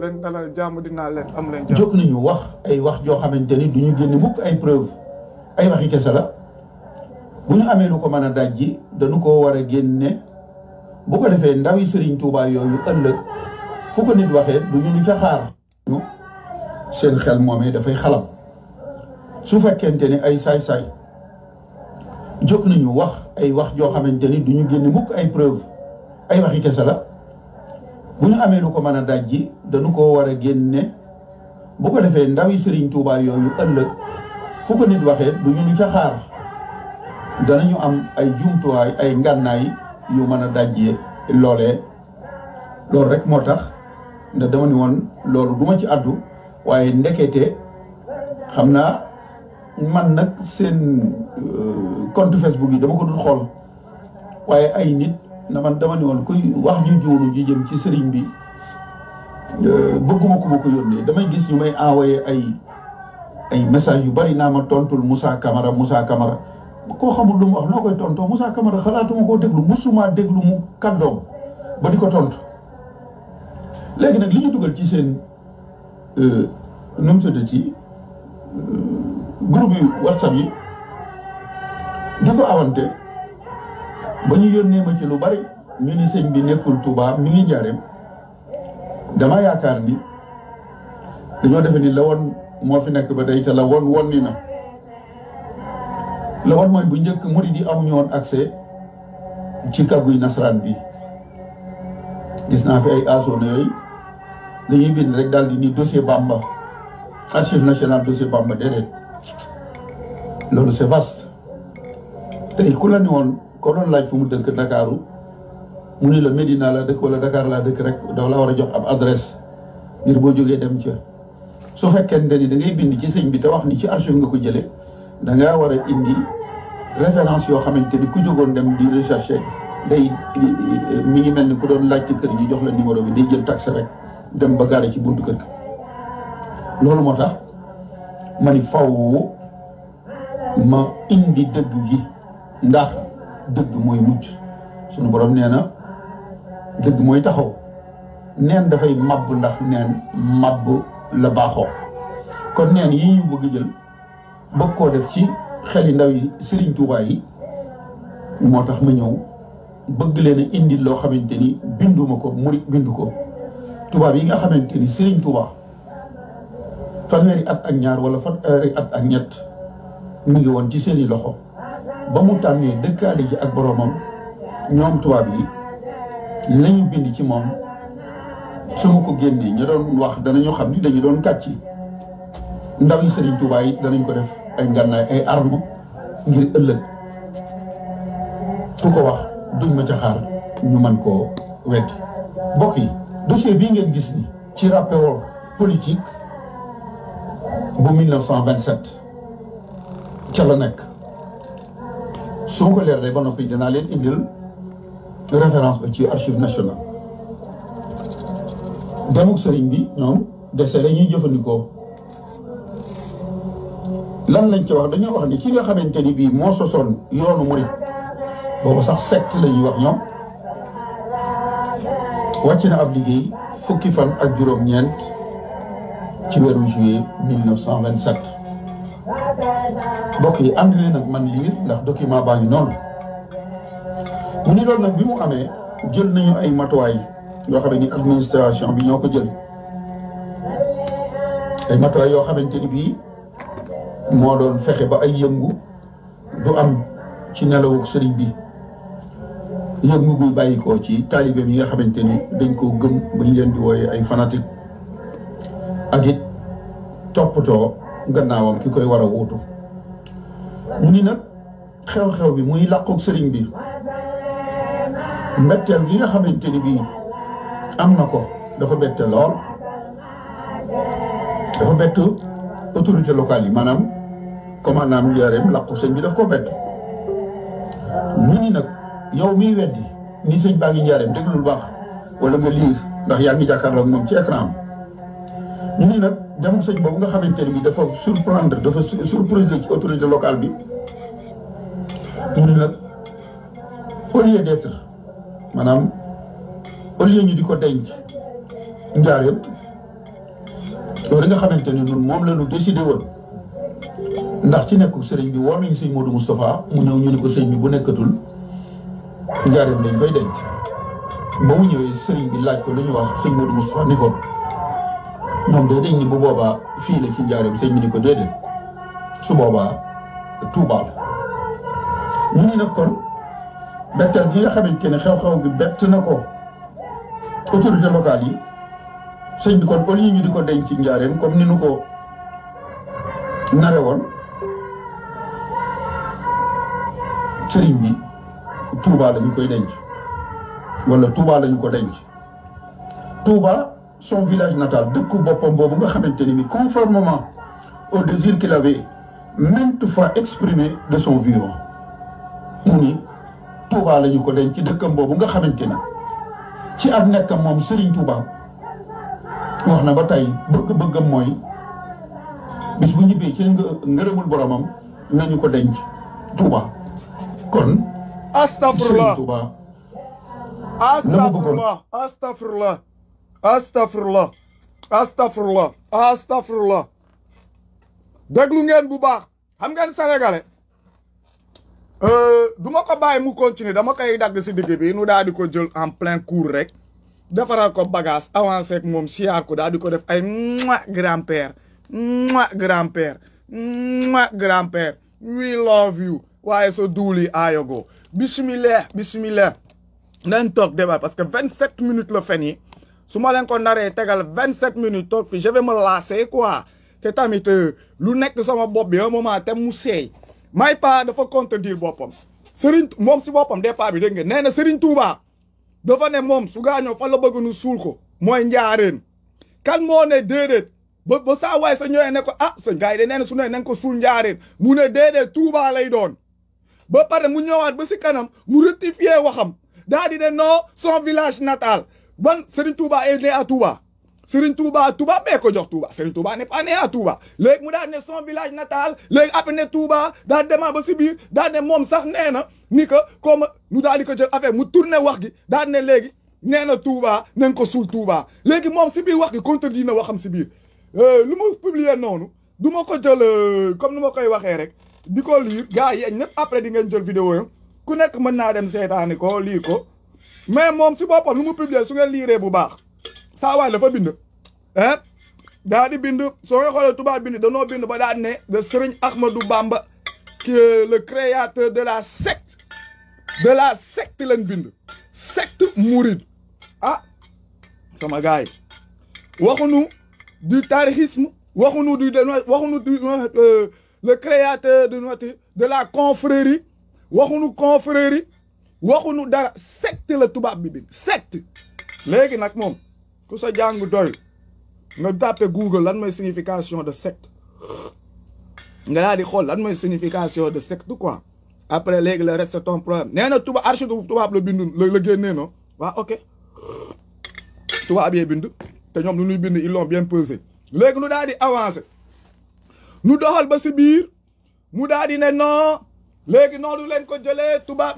leen dalal jàmm dinaa leen am leen jàmm. jóg nañu wax ay wax joo xamante ni du ñu génn mukk ay preuve ay waxi kese la bu ñu amee lu ko mën a dajji dañu ko war a génne bu ko defee ndawi Serigne Touba yooyu ëllëg fu ko nit waxee du ñu ni ca xaar seen xel moomee dafay xalam su fekkente ni ay saay-saay jóg nañu wax ay wax joo xamante ni du ñu génn mukk ay preuve ay waxi kese la bu ñu amee lu ko mën a dajji dañu ko war a génne bu ko defee ndawi Serigne Touba yooyu ëllëg fu ko nit waxee du ñu ni ca xaar danañu am ay jumtuwaay ay ngànnaay yu mën a dajjee loolee loolu rek moo tax ndax dama ni woon loolu duma ci àddu waaye ndekete xam naa man nag seen compte Facebook yi dama ko dul xool waaye ay nit na man dama ni woon kuy wax ju juunu ji jëm ci sëriñ bi bëgguma ku ma ko yónnee damay gis ñu may envoyé ay message yu bari naa ma tontul Moussa Camara koo xamul lu mu wax noo koy tontoo Moussa Camara xalaatuma koo déglu musuma déglu mu kàddoom ba di ko tontu léegi nag li ñu dugal ci seen nu mu tudd ci groupe yi WhatsApp yi di ko awante ba ñu yónnee ma ci lu bari ñu ni sëñ bi nekkul Touba mi ngi njaareem dama yaakaar ni dañoo defe ni la woon moo fi nekk ba tey te la woon ni na la woon mooy bu njëkk murid yi amuñu woon accès ci kàgguy nasaraan bi gis naa fi ay asona yooyu dañuy bind rek daal di ni dossier Bamba archive nationale dossier Bamba déedéet loolu c'est vaste tey ku la ni woon ko doon laaj fu mu dëkk Ndakaaru mu ni la Médina la dëkk wala Dakar laa dëkk rek dafa la war a jox ab adresse ngir boo jógee dem ca su fekkente ni da ngay bind ci sëñ bi te wax ni ci archive nga ko jëlee da ngaa war a indi référence yoo xamante ni ku jógoon dem di rechercher day mi ngi mel ni ku doon laaj ci kër gi jox la numéro bi day jël taxi rek dem ba gaare ci buntu kër gi. loolu moo tax ma ni faw ma indi dëgg gi ndax dëgg mooy mujj sunu borom nee na dëgg mooy taxaw neen dafay mabb ndax neen mabb la baaxoo kon neen yi ñu bëgg jël bëgg koo def ci xeli ndaw yi Serigne Touba yi moo tax ma ñëw bëgg leen a indi loo xamante ni binduma ko murit bindu ko tubaab yi nga xamante ni Serigne Touba fanweeri at ak ñaar wala fanweeri at ak ñett mu ngi woon ci seeni loxo ba mu tànnee dëkkaale ji ak boroomam ñoom tubaab yi lañu bind ci moom su ma ko génnee ñu doon wax danañu xam ni dañu doon kàcc ndaw yi Serigne Touba yi danañ ko def ay ngànnaay ay arme ngir ëllëg ku ko wax duñ ma ca xaar ñu mën koo weddi. mbokk yi dossier bii ngeen gis ni ci rapport politique bu 1927 ca la nekk su ma ko leerlee ba noppi dinaa leen indil référence ba ci archive nationale demuk sëriñ bi ñoom dese la ñuy jëfandikoo lan lañ ci wax dañoo wax ni ki nga xamante ni bii moo sosoon yoonu murit boobu sax secte la ñuy wax ñoom wàcc na ab liggéey fukki fan ak juróom-ñeent ci weeru juillet 1927 mbokk yi ànd leen nag man liir ndax document baa ngi noonu mu ni loolu nag bi mu amee jël nañu ay matuwaay yoo xam ni administration bi ñoo ko jël ay matuwaay yoo xamante ni bii moo doon fexe ba ay yëngu du am ci nelawuk sëriñ bi yëngu guy bàyyi ko ci taalibe yi nga xamante ni dañ koo gëm ba ñu leen di wooye ay fanatique ak it toppatoo gannaawam ki koy war a wuutu ñu ni nag xew-xew bi muy làquk sëriñ bi mbetteel gi nga xamante ni bii am na ko dafa bette lool dafa bett autorité locale yi maanaam commandant Njaareem làqu sëñ bi daf ko bett ñu ni nag yow miy weddi ni sëñ baa ngi Njaareem déglul baax wala nga liir ndax yaa ngi jàkkaarloo moom ci écran ñu ni nag dem sëñ boobu nga xamante ni bi dafa surprendre dafa surprise ci autorité locale bi ñu ni nag au lieu d'être maanaam au lieu ñu di ko denc Njaareem loolu nga xamante ni ñun moom la ñu décidé woon ndax ci nekku sëriñ bi woo nañu sëñ Modou Moustapha mu ñëw ñu ne ko sëñ bi bu nekkatul njaareem lañ koy denc ba mu ñëwee sëriñ bi laaj ko lu ñu wax sëñ Modou Moustapha ni ko ñoom de dañ ni bu boobaa fii la ci njaareem sëñ bi ni ko déedéet su boobaa Touba la ñu ni nag kon bettal gi nga xamante ne xew-xew bi bett na ko autorité locale yi sëñ bi kon au lieu ñu di ko denc ci njaareem comme ni nu ko nare woon sëriñ bi Touba lañu koy denc wala Touba lañu ko denc Touba son village natal dëkku boppam boobu nga xamante ni mi conformément au désir qu'il avait maintes fois exprimé de son vivant mu ni Touba lañu ko denc dëkkam boobu nga xamante ni ci ak nekkam moom Serigne Touba wax na ba tey bëgg-bëggam mooy bis bu ñibbee ci ngërëmul boromam nañu ko denc Touba kon astafurlah Touba astafurlah astafurlah astafurlah astafurlah astafurlah déglu ngeen bu baax xam ngeen sénégalais du ma ko bàyyi mu continuer dama koy dagg si digg bi nu daal di ko jël en plein cours rek defaral ko bagage avancé ak moom siyaar ko daal di ko def ay grand-père grand-père grand-père we love you waaye sa duuli aayogo bismillah bismillah nañ toog débat parce que 27 minutes la fen yi su ma leen ko naree tegal 27 minutes toog fi je vais me lasser quoi te tamit lu nekk sama bopp bi un moment te mu seey may pa dafa contredire boppam Serigne moom si boppam départ bi dégg nga nee na Serigne Touba dafa ne moom su gaañoo fan la bëgg nu suul ko mooy njaareen kan moo ne déedéet ba saa waay sa ñëwee ne ko ah sa gars yi de nee na su ne nañ ko suul njaareen mu ne déedéet Touba lay doon ba pare mu ñëwaat ba si kanam mu rectifier waxam daa di ne non son village natal ban Serigne Touba est né à Touba Serigne Touba Touba bee ko jox Touba Serigne Touba n'est pas né à Touba léegi mu daal ne son village natal léegi après ne Touba daal demaa ba si biir daal ne moom sax nee na ni que comme mu daal di ko jël affaire mu tourné wax gi daal ne léegi nee na Touba nañ ko suul Touba léegi moom si biir wax gi contredit na waxam si biir lu ma publier noonu du ma ko jël comme ni ma koy waxee rek di ko lire gars yi ñëpp après di ngeen jël vidéo yi ku nekk mën naa dem seetaani ko lire ko mais moom si boppam lu mu publier su ngeen liiree bu baax saa waay dafa bind daa di bind soo nga xoolee tubaab bind danoo bind ba daan ne de Serigne Ahmadou Bamba qui est le créateur de la secte lañ bind secte mouride ah sama gars yi waxuñu du tarixisme waxuñu du le créateur de la confrérie waxuñu confrérie waxuñu dara secte la tubaab bi bind secte léegi nag moom ku sa jàng doy nga tapé Google lan mooy signification de secte nga daal di xool lan mooy signification de secte quoi après léegi le reste c'est ton problème nee na tubaab archi tubaab la bindu la génnee non waaw ok tubaab yee bind te ñoom lu ñuy bind ils l'ont bien pesé léegi nu daal di avancé nu doxal ba si biir mu daal di ne non léegi noonu leen ko jëlee tubaab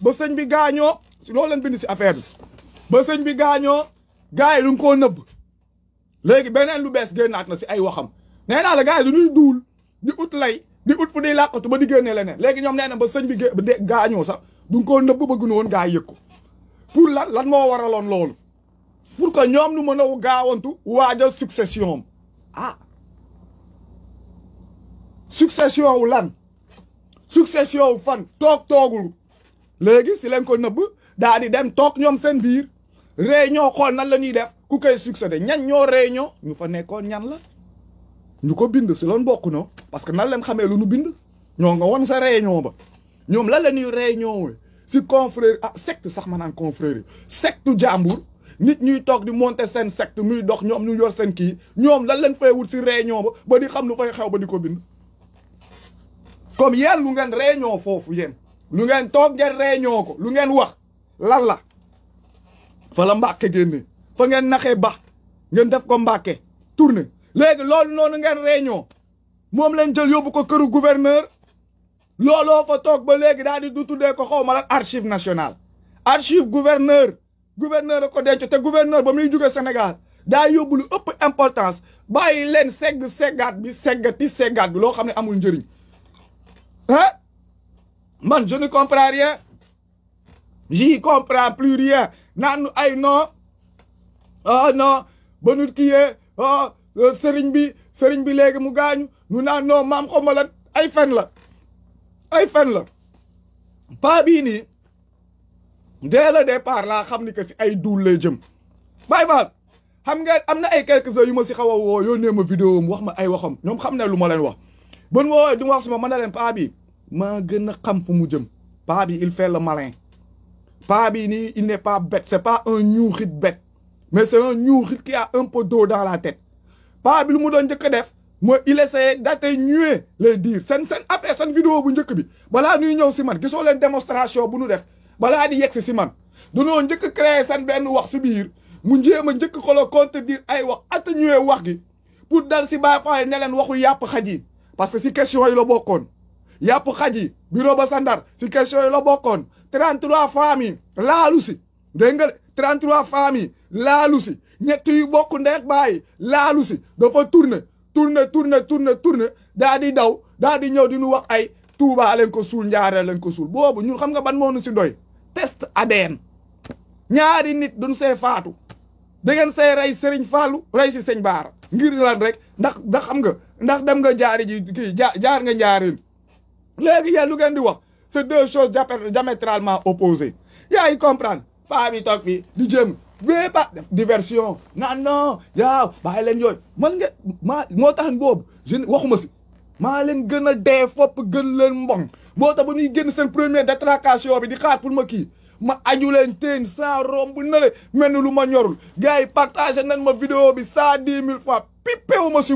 ba sëñ bi gaañoo si loolu leen bind si affaire bi ba sëñ bi gaañoo gars yi du nga koo nëbb léegi beneen lu bees génnaat na si ay waxam nee naa la gars yi du ñuy duul di ut lay di ut fu di làqatu ba di génnee leneen léegi ñoom nee na ba sëñ bi gaañoo sax du nga koo nëbb bëgg na woon gars yi yëg ko pour lan moo waraloon loolu pour que ñoom nu mën a gaawantu waajal succession ah succession wu lan succession wu fan toogul léegi si leen ko nëbb daa di dem toog ñoom seen biir réunion xool nan la ñuy def ku koy succédé ñan ñoo réunion ñu fa nekkoon ñan la ñu ko bind si loon bokk no parce que nan leen xamee lu ñu bind ñoo nga won sa réunion ba ñoom lan la ñuy réunion we si confrère ah secte sax ma naan confrère secte jàmbur nit ñuy toog di monter seen secte muy dox ñoom ñu yor seen kii ñoom lan leen fay wut si réunion ba di xam lu fay xew ba di ko bind comme yéen lu ngeen réunion foofu yéen lu ngeen toog ngeen réunion ko lu ngeen wax lan la fa la Mbàkke génne fa ngeen naxee ba ngeen def ko Mbàkke tourné léegi loolu noonu ngeen réunion moom leen jël yóbbu ko këru gouverneur looloo fa toog ba léegi daal di du tuddee ko xaw ma la archive nationale archive gouverneur a ko denc te gouverneur ba muy jóge Sénégal daa yóbbu lu ëpp importance bàyyi leen seggaat bi loo xam ne amul njëriñ ah man je ne comprends rien j'y comprends plus rien naan ay non non ba nu kiyee sëriñ bi léegi mu gaañu nu naan non maam xaw ma lan ay fen la paa bii nii dès le départ laa xam ni que si ay duul lay jëm bàyyi ma xam nga am na ay quelques-uns yu ma si xaw a woo yónnee ma vidéo mu wax ma ay waxam ñoom xam ne lu ma leen wax ban woowee du ma wax si ma mën na leen paa bi maa gën a xam fu mu jëm paa bi il fait le malin paa bi nii il n'est pas bête c'est pas un ñuuxit bête mais c'est un ñuuxit qui a un peu d'eau dans la tête paa bi lu mu doon njëkk a def mooy il essayait d'atténuer les dires seen affaire seen vidéo bu njëkk bi balaa ñuy ñëw si man gisoo leen démonstration bu nu def balaa di yegg si man dañoo njëkk créer seen benn wax si biir mu jéem a njëkk ko la contredire ay wax atténuer wax gi pour dal si Baay Faal ne leen waxu yàpp xaj yi parce que si question yi la bokkoon yàpp xaj yi bureau ba sa Ndar si question yi la bokkoon 33 familles laalu si dégg nga 33 familles laalu si ñett yu bokk ndeek bàyyi laalu si dafa tourner daa di daw daa di ñëw di ñu wax ay Touba leen ko suul Njaareel leen ko suul boobu ñun xam nga ban moo nu si doy test ADN ñaari nit duñ see faatu da ngeen see rey Serigne Fallou rey si Sëñ Baara ngir lan rek ndax xam nga ndax dem nga jaari ji kii jaar nga Njaareel léegi yéen lu ngeen di wax c'est deux choses diamétralement opposées yaa ngi comprendre paa bi toog fii di jëm bee ba def diversion non yaaw bàyyi leen yooyu man nga moo tax boobu je waxuma si maa leen gën a dee fopp gën leen mbong moo tax ba ñuy génn seen première détracation bi di xaar pour ma kii ma aju leen teen sans romb na le mel ni lu ma ñorul gars yi partagé nañ ma vidéo bi 110 000 fois pippé wu ma si